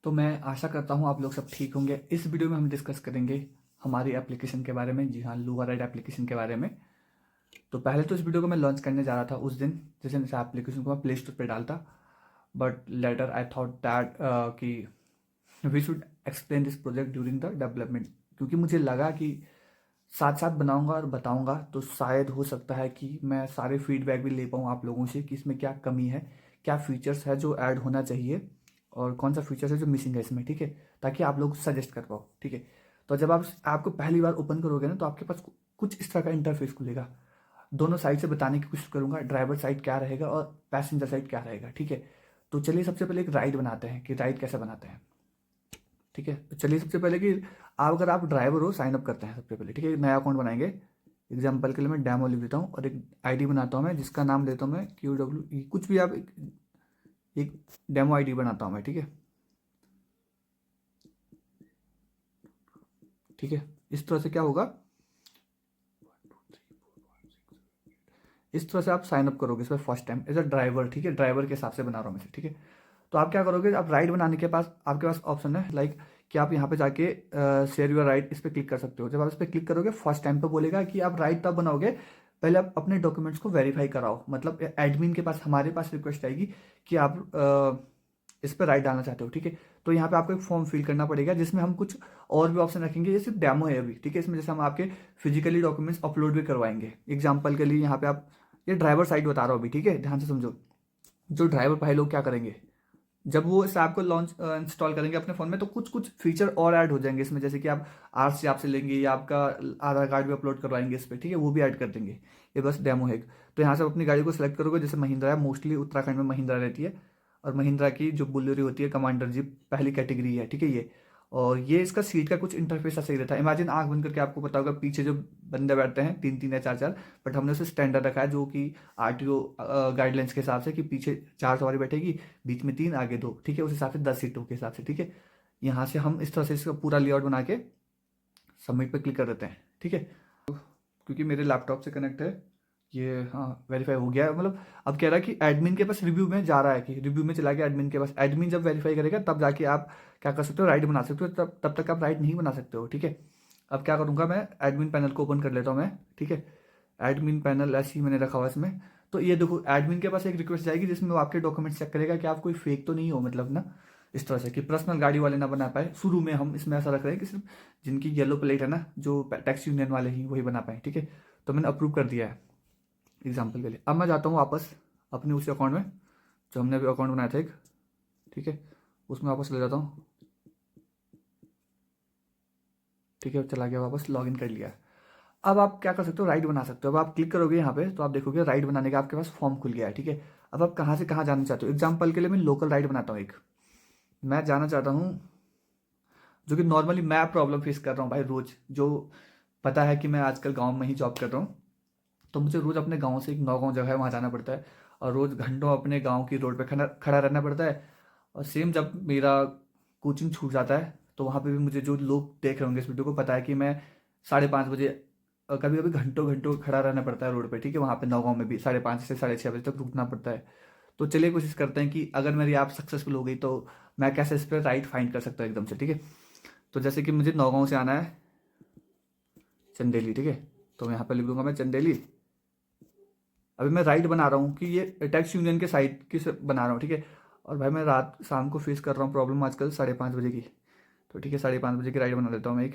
तो मैं आशा करता हूँ आप लोग सब ठीक होंगे। इस वीडियो में हम डिस्कस करेंगे हमारी एप्लीकेशन के बारे में। जी हाँ, लुआ राइड एप्लीकेशन के बारे में। तो पहले तो इस वीडियो को मैं लॉन्च करने जा रहा था उस दिन जिस दिन इस एप्लीकेशन को मैं प्ले स्टोर पर डालता, but later I thought that कि we should explain this project during the development, क्योंकि मुझे लगा कि साथ साथ बनाऊंगा और बताऊंगा तो शायद हो सकता है कि मैं सारे फीडबैक भी ले पाऊँ आप लोगों से कि इसमें क्या कमी है, क्या फीचर्स है जो ऐड होना चाहिए और कौन सा फीचर्स है जो मिसिंग है इसमें। ठीक है, ताकि आप लोग सजेस्ट कर पाओ। ठीक है, तो जब आप आपको पहली बार ओपन करोगे ना तो आपके पास कुछ इस तरह का इंटरफेस खुलेगा। दोनों साइड से बताने की कोशिश करूंगा, ड्राइवर साइड क्या रहेगा और पैसेंजर साइड क्या रहेगा। ठीक है, तो चलिए सबसे पहले एक राइड बनाते हैं कि राइड कैसे बनाते हैं। ठीक है, तो चलिए सबसे पहले कि अगर आप ड्राइवर हो साइन अप करते हैं सबसे पहले। ठीक है, नया अकाउंट बनाएंगे। एग्जाम्पल के लिए मैं डैमो लिख देता हूँ और एक आईडी बनाता हूँ मैं, जिसका नाम लेता हूँ मैं QW, कुछ भी आप एक डेमो आईडी बनाता हूँ मैं। ठीक है, ठीक है, इस तरह से क्या होगा, इस तरह से आप साइन अप करोगे इस पर first time as a driver. ठीक है, ड्राइवर के हिसाब से बना रहा हूँ मैं इसे। ठीक है, तो आप क्या करोगे, आप राइड बनाने के पास आपके पास ऑप्शन है लाइक कि आप यहाँ पे जाके शेयर योर राइड इस पर क्लिक कर सकते हो। जब आप इस पर क्लिक करोगे फर्स्ट टाइम पे बोलेगा कि आप राइड तब बनाओगे पहले आप अपने डॉक्यूमेंट्स को वेरीफाई कराओ। मतलब एडमिन के पास हमारे पास रिक्वेस्ट आएगी कि आप इस पर राइड डालना चाहते हो। ठीक है, तो यहाँ पे आपको एक फॉर्म फिल करना पड़ेगा जिसमें हम कुछ और भी ऑप्शन रखेंगे। ये सिर्फ डेमो है अभी। ठीक है, इसमें जैसे हम आपके फिजिकली डॉक्यूमेंट्स अपलोड भी करवाएंगे। एग्जाम्पल के लिए यहाँ पे आप, ये ड्राइवर साइड बता रहा हूँ अभी। ठीक है, ध्यान से समझो। जो ड्राइवर भाई लोग क्या करेंगे, जब वो इस ऐप को लॉन्च इंस्टॉल करेंगे अपने फ़ोन में तो कुछ कुछ फीचर और ऐड हो जाएंगे इसमें, जैसे कि आप RC आपसे लेंगे या आपका आधार कार्ड भी अपलोड करवाएंगे इस पर। ठीक है, वो भी ऐड कर देंगे। ये बस डेमो है। तो यहाँ से आप अपनी गाड़ी को सिलेक्ट करोगे, जैसे महिंद्रा है, मोस्टली उत्तराखंड में महिंद्रा रहती है और महिंद्रा की जो बुलेरो होती है कमांडर जीप पहली कैटेगरी है। ठीक है, ये और ये इसका सीट का कुछ इंटरफेस ऐसा ही रहता है। इमेजिन आंख बंद करके आपको पता होगा पीछे जो बंदे बैठते हैं 3 3 या 4 4, बट हमने उसे स्टैंडर्ड रखा है जो कि RTO गाइडलाइंस के हिसाब से कि पीछे 4 सवारी बैठेगी, बीच में 3, आगे 2। ठीक है, उस हिसाब से 10 सीटों के हिसाब से। ठीक है, यहाँ से हम इस तरह से इसका पूरा लेआउट बना के सबमिट पे क्लिक कर देते हैं। ठीक है, क्योंकि मेरे लैपटॉप से कनेक्ट है ये, हाँ वेरीफाई हो गया है। मतलब अब कह रहा है कि एडमिन के पास रिव्यू में जा रहा है, कि रिव्यू में चला गया एडमिन के पास। एडमिन जब वेरीफाई करेगा तब जाके आप क्या कर सकते हो, राइड बना सकते हो। तब तक आप राइड नहीं बना सकते हो। ठीक है, अब क्या करूँगा मैं, एडमिन पैनल को ओपन कर लेता हूँ मैं। ठीक है, एडमिन पैनल ऐसे ही मैंने रखा हुआ इसमें। तो ये देखो एडमिन के पास एक रिक्वेस्ट जाएगी जिसमें वो आपके डॉक्यूमेंट चेक करेगा कि आप कोई फेक तो नहीं हो, मतलब ना इस तरह से कि पर्सनल गाड़ी वाले ना बना पाए। शुरू में हम इसमें ऐसा रख रहे हैं कि सिर्फ जिनकी येलो प्लेट है ना, जो टैक्सी यूनियन वाले ही वही बना पाए। ठीक है, तो मैंने अप्रूव कर दिया है एग्जाम्पल के लिए। अब मैं जाता हूँ वापस अपने उसी अकाउंट में जो हमने अभी अकाउंट बनाया था एक। ठीक है, उसमें वापस ले जाता हूँ। ठीक है, चला गया वापस, लॉगिन कर लिया। अब आप क्या कर सकते हो, राइड बना सकते हो। अब आप क्लिक करोगे यहाँ पे तो आप देखोगे राइड बनाने का आपके पास फॉर्म खुल गया है। ठीक है, अब आप कहाँ से कहाँ जाना चाहते हो। एग्जाम्पल के लिए मैं लोकल राइड बनाता हूँ एक। मैं जाना चाहता हूँ, जो कि नॉर्मली मैं प्रॉब्लम फेस कर रहा हूँ भाई रोज, जो पता है कि मैं आजकल गाँव में ही जॉब कर रहा हूँ। तो मुझे रोज़ अपने गाँव से एक नौगांव जगह है वहाँ जाना पड़ता है और रोज़ घंटों अपने गाँव की रोड पे खड़ा खड़ा रहना पड़ता है। और सेम जब मेरा कोचिंग छूट जाता है तो वहाँ पे भी मुझे, जो लोग देख रहे होंगे इस वीडियो को, पता है कि मैं 5:30 बजे कभी कभी घंटों घंटों खड़ा रहना पड़ता है रोड पे। ठीक है, वहाँ पे नौगांव में भी 5:30 से 6:30 बजे तक रुकना पड़ता है। तो चलिए कोशिश करते हैं कि अगर मेरी ऐप सक्सेसफुल हो गई तो मैं कैसे इस पर राइड फाइंड कर सकता हूँ एकदम से। ठीक है, तो जैसे कि मुझे नौगांव से आना है चंदेली। ठीक है, तो मैं यहाँ पर लिख दूंगा मैं चंदेली। अभी मैं राइड बना रहा हूँ कि ये टैक्स यूनियन के साइड की से बना रहा हूँ। ठीक है, और भाई मैं रात शाम को फेस कर रहा हूँ प्रॉब्लम आजकल 5:30 बजे की। तो ठीक है, 5:30 बजे की राइड बना लेता हूँ मैं एक।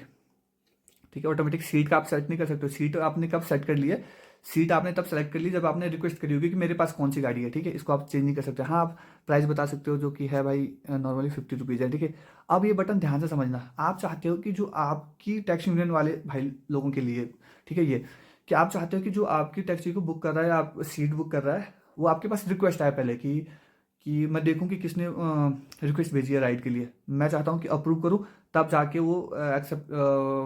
ठीक है, ऑटोमेटिक सीट का आप सेट नहीं कर सकते हो। सीट आपने कब सेट कर ली है, सीट आपने तब सेलेक्ट कर ली जब आपने रिक्वेस्ट करी होगी कि मेरे पास कौन सी गाड़ी है। ठीक है, इसको आप चेंज नहीं कर सकते। हाँ, आप प्राइस बता सकते हो जो कि है भाई नॉर्मली 50 रुपीज़ है। ठीक है, अब ये बटन ध्यान से समझना, आप चाहते हो कि जो आपकी टैक्स यूनियन वाले भाई लोगों के लिए, ठीक है, ये कि आप चाहते हो कि जो आपकी टैक्सी को बुक कर रहा है, आप सीट बुक कर रहा है, वो आपके पास रिक्वेस्ट आए पहले कि मैं देखूं कि किसने रिक्वेस्ट भेजी है राइड के लिए। मैं चाहता हूं कि अप्रूव करूं, तब जाके वो एक्सेप्ट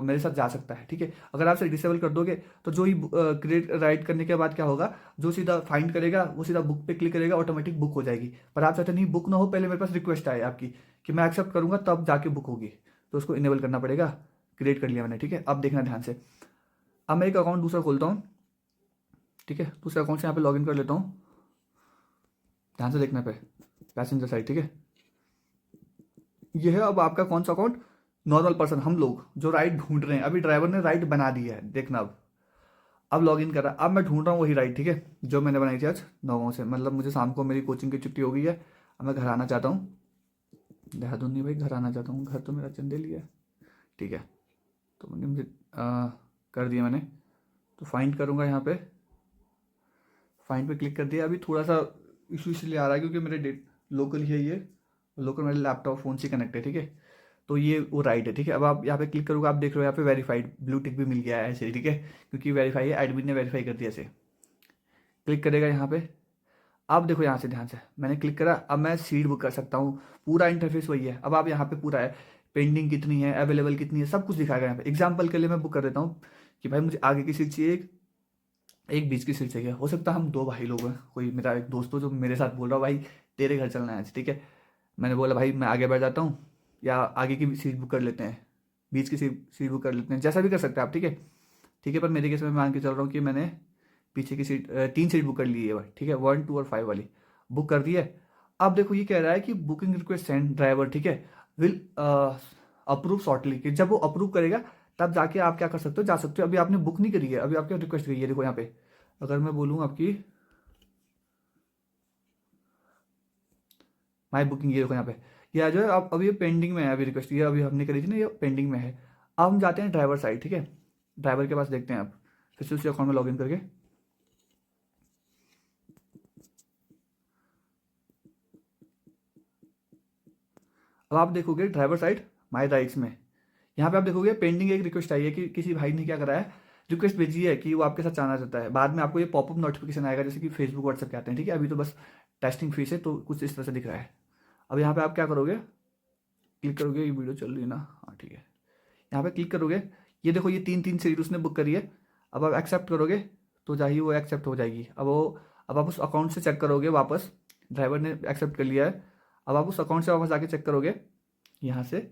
मेरे साथ जा सकता है। ठीक है, अगर आप इसे डिसेबल कर दोगे तो जो ही क्रिएट राइड करने के बाद क्या होगा, जो सीधा फाइंड करेगा वो सीधा बुक पे क्लिक करेगा, ऑटोमेटिक बुक हो जाएगी। पर आप चाहते नहीं बुक ना हो, पहले मेरे पास रिक्वेस्ट आए आपकी कि मैं एक्सेप्ट करूंगा तब जाके बुक होगी। तो उसको इनेबल करना पड़ेगा। क्रिएट कर लिया मैंने। ठीक है, अब देखना ध्यान से। अब मैं एक अकाउंट दूसरा खोलता हूँ। ठीक है, दूसरे अकाउंट से यहाँ पे लॉगिन कर लेता हूँ। ध्यान से देखने पे पैसेंजर साइड। ठीक है, ये है अब आपका कौन सा अकाउंट, नॉर्मल पर्सन, हम लोग जो राइड ढूंढ रहे हैं। अभी ड्राइवर ने राइड बना दी है, देखना अब लॉग इन करा, अब मैं ढूंढ रहा हूँ वही राइड, ठीक है, जो मैंने बनाई थी आज 9 से। मतलब मुझे शाम को मेरी कोचिंग की छुट्टी हो गई है, अब मैं घर आना चाहता हूँ। देहरादून नहीं भाई, घर आना चाहता हूँ, घर तो मेरा चंदेल ही है, ठीक है। तो मुझे कर दिया मैंने, तो फाइंड करूँगा यहाँ पे, फाइंड पे क्लिक कर दिया। अभी थोड़ा सा इशू इसलिए आ रहा है क्योंकि मेरे डेट लोकल ही है ये, लोकल मेरे लैपटॉप फ़ोन से कनेक्ट है, ठीक है। तो ये वो राइट है, ठीक है। अब आप यहाँ पे क्लिक करोगे, आप देख रहे हो यहाँ पे वेरीफाइड ब्लू टिक भी मिल गया है ऐसे, ठीक है, क्योंकि वेरीफाई है, एडमिन ने वेरीफाई कर दिया ऐसे। क्लिक करेगा यहाँ पे, अब देखो यहाँ से ध्यान से मैंने क्लिक करा, अब मैं सीट बुक कर सकता हूँ, पूरा इंटरफेस वही है। अब आप यहाँ पे पूरा है, पेंडिंग कितनी है, अवेलेबल कितनी है, सब कुछ दिखाएगा यहाँ पे। एग्जाम्पल के लिए मैं बुक कर देता हूँ कि भाई मुझे आगे की सीट चाहिए, एक बीच की सीट चाहिए। हो सकता है हम 2 भाई लोग हैं, कोई मेरा एक दोस्त हो जो मेरे साथ बोल रहा भाई तेरे घर चलना है आज, ठीक है। मैंने बोला भाई मैं आगे बैठ जाता हूँ, या आगे की सीट बुक कर लेते हैं, बीच की सीट बुक कर लेते हैं, जैसा भी कर सकते हैं आप, ठीक है। ठीक है, पर मेरे केस में मान के चल रहा हूँ कि मैंने पीछे की सीट 3 सीट बुक कर ली है, ठीक है, 1, 2 और 5 वाली बुक कर दी है। अब देखो ये कह रहा है कि बुकिंग रिक्वेस्ट सेंड ड्राइवर, ठीक है, विल अप्रूव शॉर्टली, कि जब वो अप्रूव करेगा तब जाके आप क्या कर सकते हो, जा सकते हो। अभी आपने बुक नहीं करी है, अभी आपकी रिक्वेस्ट गई है, देखो यहाँ पे। अगर मैं बोलूँ आपकी माई बुकिंग, ये देखो यहाँ पे, ये जो है अब अभी ये पेंडिंग में है, अभी रिक्वेस्ट ये अभी हमने करी थी ना, ये पेंडिंग में है। अब हम जाते हैं ड्राइवर साइड, ठीक है, ड्राइवर के पास देखते हैं आप, फिर से उसी अकाउंट में लॉगिन करके। अब आप देखोगे ड्राइवर साइड माई राइट्स में, यहाँ पे आप देखोगे पेंडिंग एक रिक्वेस्ट आई है कि किसी भाई ने क्या करा है, रिक्वेस्ट भेजी है कि वो आपके साथ जाना चाहता है। बाद में आपको ये पॉपअप नोटिफिकेशन आएगा, जैसे कि फेसबुक व्हाट्सएप के आते हैं, ठीक है। अभी तो बस टेस्टिंग फीस है, तो कुछ इस तरह से दिख रहा है। अब यहाँ पे आप क्या करोगे, क्लिक करोगे, ये वीडियो चल रही है ना, हाँ ठीक है। यहाँ पे क्लिक करोगे, ये देखो ये 3 सीट उसने बुक करी है। अब आप एक्सेप्ट करोगे तो चाहिए वो एक्सेप्ट हो जाएगी। अब आप उस अकाउंट से चेक करोगे वापस, ड्राइवर ने एक्सेप्ट कर लिया है। अब आप उस अकाउंट से वापस आके चेक करोगे यहाँ से,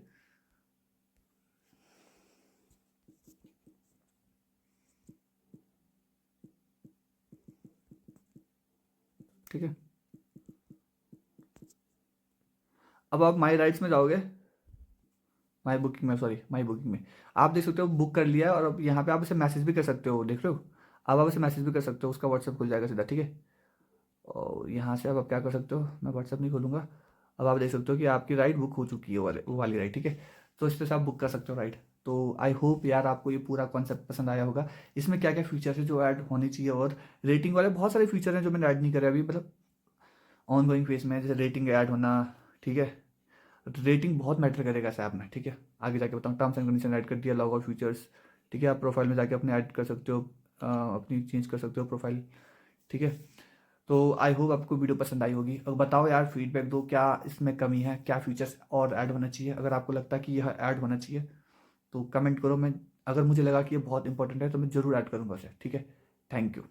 ठीक है। अब आप माई राइट्स में जाओगे, माई बुकिंग में, सॉरी माई बुकिंग में, आप देख सकते हो बुक कर लिया है। और अब यहाँ पे आप इसे मैसेज भी कर सकते हो, देख रहे हो। अब आप इसे मैसेज भी कर सकते हो, उसका व्हाट्सएप खुल जाएगा सीधा, ठीक है। और यहाँ से अब आप क्या कर सकते हो, मैं व्हाट्सएप नहीं खोलूँगा। अब आप देख सकते हो कि आपकी राइड बुक हो चुकी है, वो वाली राइड, ठीक है। तो इस तरह से आप बुक कर सकते हो राइड। तो आई होप यार आपको ये पूरा कॉन्सेप्ट पसंद आया होगा। इसमें क्या क्या फीचर्स है जो ऐड होनी चाहिए, और रेटिंग वाले बहुत सारे फीचर हैं जो मैंने ऐड नहीं करे अभी, मतलब ऑन गोइंग फेज में, जैसे रेटिंग ऐड होना, ठीक है। तो रेटिंग बहुत मैटर करेगा इस ऐप में, ठीक है। आगे जाके बताऊँ, टर्म्स एंड कंडीशन ऐड कर दिया, लॉग आउट फीचर्स, ठीक है। आप प्रोफाइल में जाके अपने ऐड कर सकते हो, अपनी चेंज कर सकते हो प्रोफाइल, ठीक है। तो आई होप आपको वीडियो पसंद आई होगी। और बताओ यार, फीडबैक दो, क्या इसमें कमी है, क्या फीचर्स और ऐड होना चाहिए। अगर आपको लगता है कि यह ऐड होना चाहिए तो कमेंट करो, मैं अगर मुझे लगा कि ये बहुत इंपॉर्टेंट है तो मैं ज़रूर ऐड करूँगा उसे, ठीक है। Thank you.